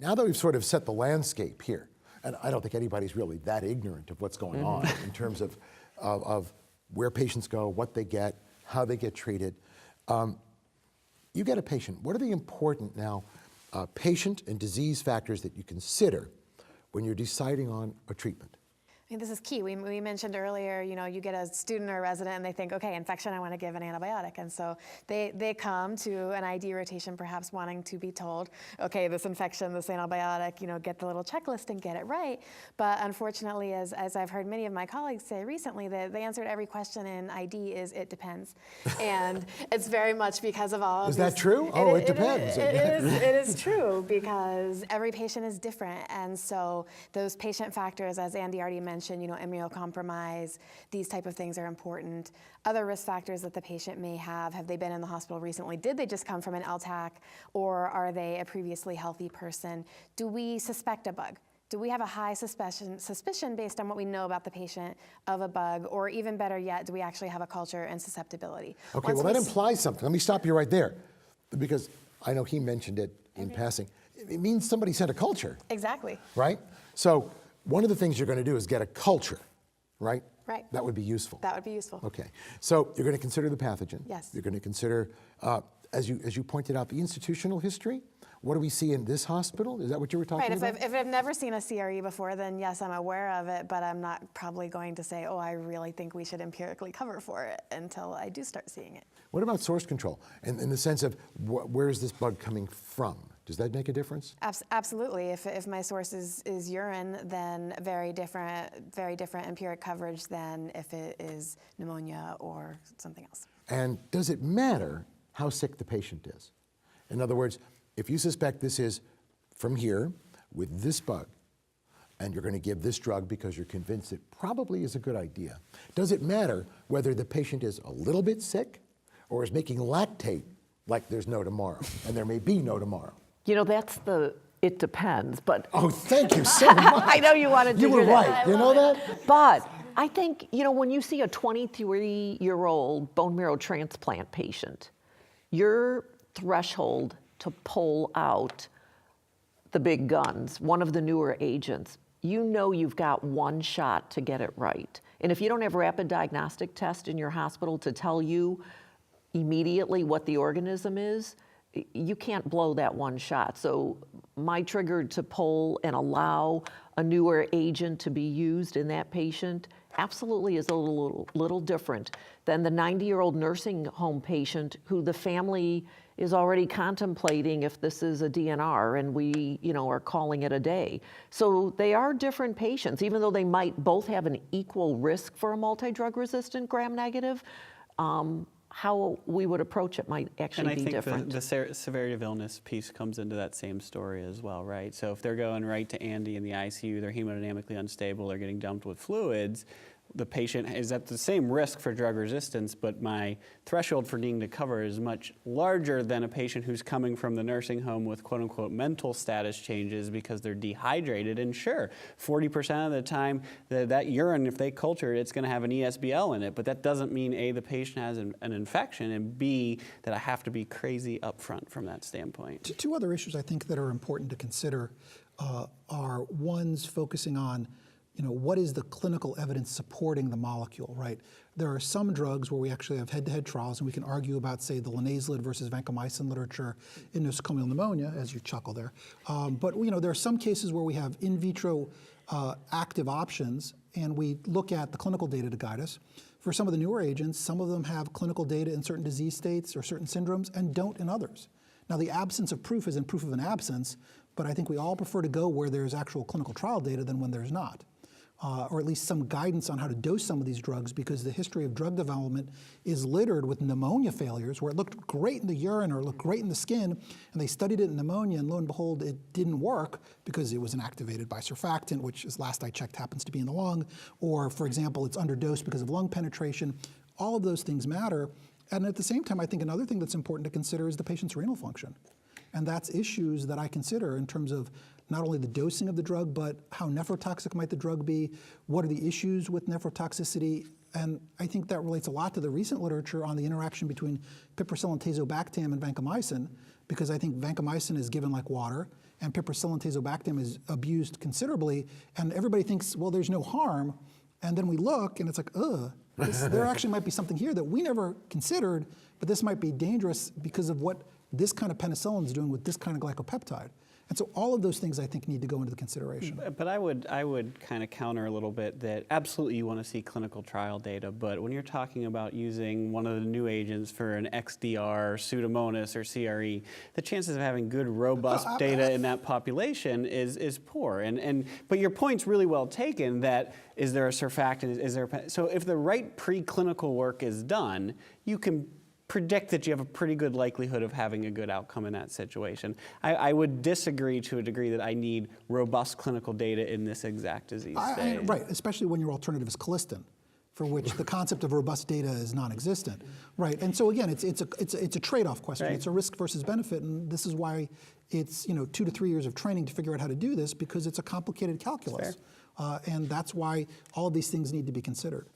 now that we've sort of set the landscape here, and I don't think anybody's really that ignorant of what's going on in terms of where patients go, what they get, how they get treated. You get a patient. What are the important now patient and disease factors that you consider when you're deciding on a treatment? I think this is key. We mentioned earlier, you get a student or a resident and they think, okay, infection, I want to give an antibiotic. And so they come to an ID rotation perhaps wanting to be told, okay, this infection, this antibiotic, get the little checklist and get it right. But unfortunately, as I've heard many of my colleagues say recently, the answer to every question in ID is it depends. And it's very much because of all Is that true? It depends. It is true because every patient is different. And so those patient factors, as Andy already mentioned, immunocompromise, these type of things are important. Other risk factors that the patient may have they been in the hospital recently? Did they just come from an LTAC, or are they a previously healthy person? Do we suspect a bug? Do we have a high suspicion based on what we know about the patient of a bug, or even better yet, do we actually have a culture and susceptibility? Okay, well that implies something. Let me stop you right there, because I know he mentioned it in passing. It means somebody sent a culture. Exactly. Right? So one of the things you're going to do is get a culture, right? Right. That would be useful. That would be useful. Okay. So you're going to consider the pathogen. Yes. You're going to consider, as you pointed out, the institutional history. What do we see in this hospital? Is that what you were talking about? If I've never seen a CRE before, then yes, I'm aware of it, but I'm not probably going to say, oh, I really think we should empirically cover for it until I do start seeing it. What about source control? In the sense of where is this bug coming from? Does that make a difference? Absolutely. If my source is urine, then very different empiric coverage than if it is pneumonia or something else. And does it matter how sick the patient is? In other words, if you suspect this is from here with this bug, and you're going to give this drug because you're convinced it probably is a good idea, does it matter whether the patient is a little bit sick or is making lactate like there's no tomorrow, and there may be no tomorrow? That's it depends, but. Oh, thank you so much. I know you wanted to You were do that. right, you know that? But I think, when you see a 23-year-old bone marrow transplant patient, your threshold to pull out the big guns, one of the newer agents, you've got one shot to get it right. And if you don't have a rapid diagnostic test in your hospital to tell you immediately what the organism is, you can't blow that one shot. So my trigger to pull and allow a newer agent to be used in that patient absolutely is a little different than the 90-year-old nursing home patient who the family is already contemplating if this is a DNR and we, are calling it a day. So they are different patients, even though they might both have an equal risk for a multi-drug resistant gram-negative. How we would approach it might actually be different. And I think the severity of illness piece comes into that same story as well, right? So if they're going right to Andy in the ICU, they're hemodynamically unstable, they're getting dumped with fluids, the patient is at the same risk for drug resistance, but my threshold for needing to cover is much larger than a patient who's coming from the nursing home with quote-unquote mental status changes because they're dehydrated. And sure, 40% of the time that urine, if they culture it, it's going to have an ESBL in it, but that doesn't mean A, the patient has an infection, and B, that I have to be crazy upfront from that standpoint. Two other issues I think that are important to consider are ones focusing on what is the clinical evidence supporting the molecule, right? There are some drugs where we actually have head-to-head trials, and we can argue about, say, the linezolid versus vancomycin literature in nosocomial pneumonia, as you chuckle there. But there are some cases where we have in vitro active options, and we look at the clinical data to guide us. For some of the newer agents, some of them have clinical data in certain disease states or certain syndromes and don't in others. Now, the absence of proof isn't proof of an absence, but I think we all prefer to go where there's actual clinical trial data than when there's not. Or at least some guidance on how to dose some of these drugs, because the history of drug development is littered with pneumonia failures where it looked great in the urine or looked great in the skin, and they studied it in pneumonia, and lo and behold, it didn't work because it was inactivated by surfactant, which, as last I checked, happens to be in the lung, or, for example, it's underdosed because of lung penetration. All of those things matter, and at the same time, I think another thing that's important to consider is the patient's renal function. And that's issues that I consider in terms of not only the dosing of the drug, but how nephrotoxic might the drug be, what are the issues with nephrotoxicity, and I think that relates a lot to the recent literature on the interaction between piperacillin, tazobactam, and vancomycin, because I think vancomycin is given like water, and piperacillin tazobactam is abused considerably, and everybody thinks, well, there's no harm, and then we look, and it's like, there actually might be something here that we never considered, but this might be dangerous because of what this kind of penicillin is doing with this kind of glycopeptide. And so all of those things, I think, need to go into the consideration. But I would kind of counter a little bit that absolutely you want to see clinical trial data, but when you're talking about using one of the new agents for an XDR, Pseudomonas, or CRE, the chances of having good, robust data in that population is poor. But your point's really well taken that is there a surfactant, so if the right preclinical work is done, you can predict that you have a pretty good likelihood of having a good outcome in that situation. I would disagree to a degree that I need robust clinical data in this exact disease state. Right, especially when your alternative is colistin, for which the concept of robust data is non-existent. Right, and so again, it's a trade-off question. Right. It's a risk versus benefit, and this is why it's 2 to 3 years of training to figure out how to do this, because it's a complicated calculus. And that's why all of these things need to be considered.